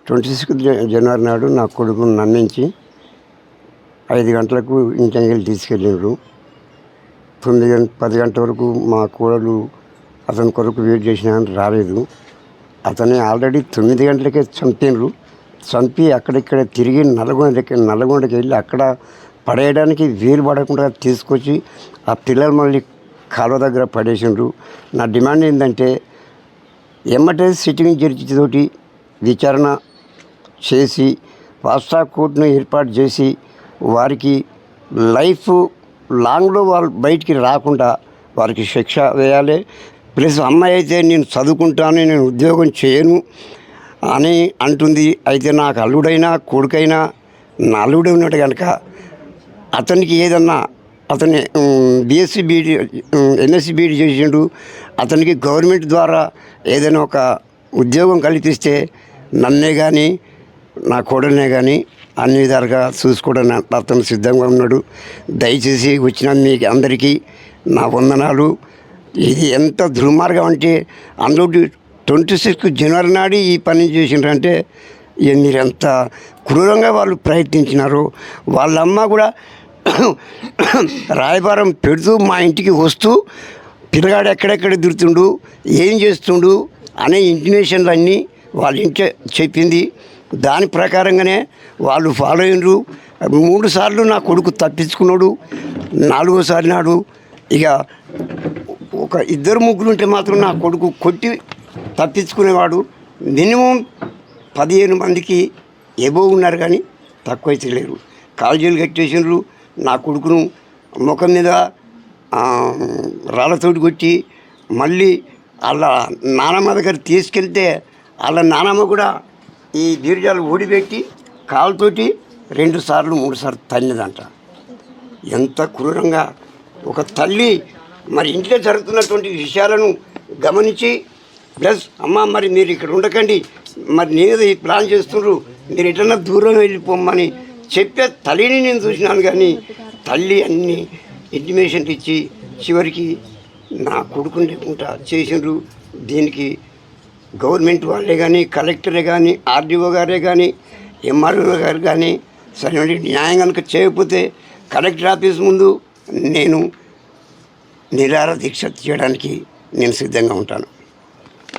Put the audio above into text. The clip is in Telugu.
26 జనవరి నాడు నా కొడుకును నమ్మించి 5 గంటలకు ఇంటికి తీసుకెళ్ళిండ్రు. 10 గంటల వరకు మా కోడలు అతని కొరకు వెయిట్ చేసినా కానీ రాలేదు. అతన్ని ఆల్రెడీ 9 గంటలకే చంపినరు. చంపి అక్కడిక్కడ తిరిగి నల్గొండకి వెళ్ళి అక్కడ పడేయడానికి వీలు పడకుండా తీసుకొచ్చి ఆ పిల్లలు మళ్ళీ కాలువ దగ్గర పడేసిండ్రు. నా డిమాండ్ ఏంటంటే ఎమ్మటే సిట్టింగ్ జడ్జి తోటి విచారణ చేసి ఫాస్ట్ ట్రాక్ కోర్టును ఏర్పాటు చేసి వారికి లైఫ్ లాంగ్లో వాళ్ళు బయటికి రాకుండా వారికి శిక్ష వేయాలి. ప్లస్ అమ్మాయి అయితే నేను చదువుకుంటాను, నేను ఉద్యోగం చేయను అని అంటుంది. అయితే నాకు అల్లుడైనా కొడుకైనా నా అల్లుడే ఉన్నాడు కనుక అతనికి ఏదన్నా అతన్ని బీఎస్సీ బీఈడి ఎంఎస్సీ బీఈడి చేసిండు. అతనికి గవర్నమెంట్ ద్వారా ఏదైనా ఒక ఉద్యోగం కల్పిస్తే నన్నే కానీ నా కోడలనే కానీ అన్ని విధాలుగా చూసుకోవడానికి అతను సిద్ధంగా ఉన్నాడు. దయచేసి వచ్చిన మీకు అందరికీ నా వందనాలు. ఇది ఎంత దుర్మార్గం అంటే అందులో 26 జనవరి నాడు ఈ పని చేసిండ్రంటే మీరు ఎంత క్రూరంగా వాళ్ళు ప్రయత్నించినారు. వాళ్ళమ్మ కూడా రాయబారం పెడుతూ మా ఇంటికి వస్తూ పిల్లగాడు ఎక్కడెక్కడ తిరుగుతుండు, ఏం చేస్తుండు అనే ఇంటిమేషన్లు అన్నీ వాళ్ళ ఇంట్లో చెప్పింది. దాని ప్రకారంగానే వాళ్ళు ఫాలో అయినరు. 3 సార్లు నా కొడుకు తప్పించుకున్నాడు. 4వసారి నాడు ఇక ఒక 2-3 ఉంటే మాత్రం నా కొడుకు కొట్టి తప్పించుకునేవాడు. మినిమం 15 మందికి ఎబో ఉన్నారు కానీ తక్కువైతే లేరు. కాలేజీలు కట్టేసినారు. నా కొడుకును ముఖం మీద రాళ్ళతోటి కొట్టి మళ్ళీ వాళ్ళ నానమ్మ దగ్గర తీసుకెళ్తే వాళ్ళ నానమ్మ కూడా ఈ బీర్జాలు ఊడిపెట్టి కాలుతోటి 2 సార్లు 3 సార్లు తన్నిదంట. ఎంత క్రూరంగా ఒక తల్లి మరి ఇంట్లో జరుగుతున్నటువంటి విషయాలను గమనించి ప్లస్ అమ్మ మరి మీరు ఇక్కడ ఉండకండి, మరి నేను ఈ ప్లాన్ చేస్తున్నారు, మీరు ఎటన్నా దూరం వెళ్ళిపోమని చెప్పే తల్లిని నేను చూసినాను. కానీ తల్లి అన్ని ఇంటిమేషన్లు ఇచ్చి చివరికి నా కొడుకుని లేకుండా చేసిండ్రు. దీనికి గవర్నమెంట్ వాళ్ళే కానీ, కలెక్టరే కానీ, ఆర్డీఓ గారే కానీ, ఎంఆర్ఓ గారు కానీ సరైన న్యాయం కనుక చేయకపోతే కలెక్టర్ ఆఫీస్ ముందు నేను నిరాహార దీక్ష చేయడానికి నేను సిద్ధంగా ఉంటాను.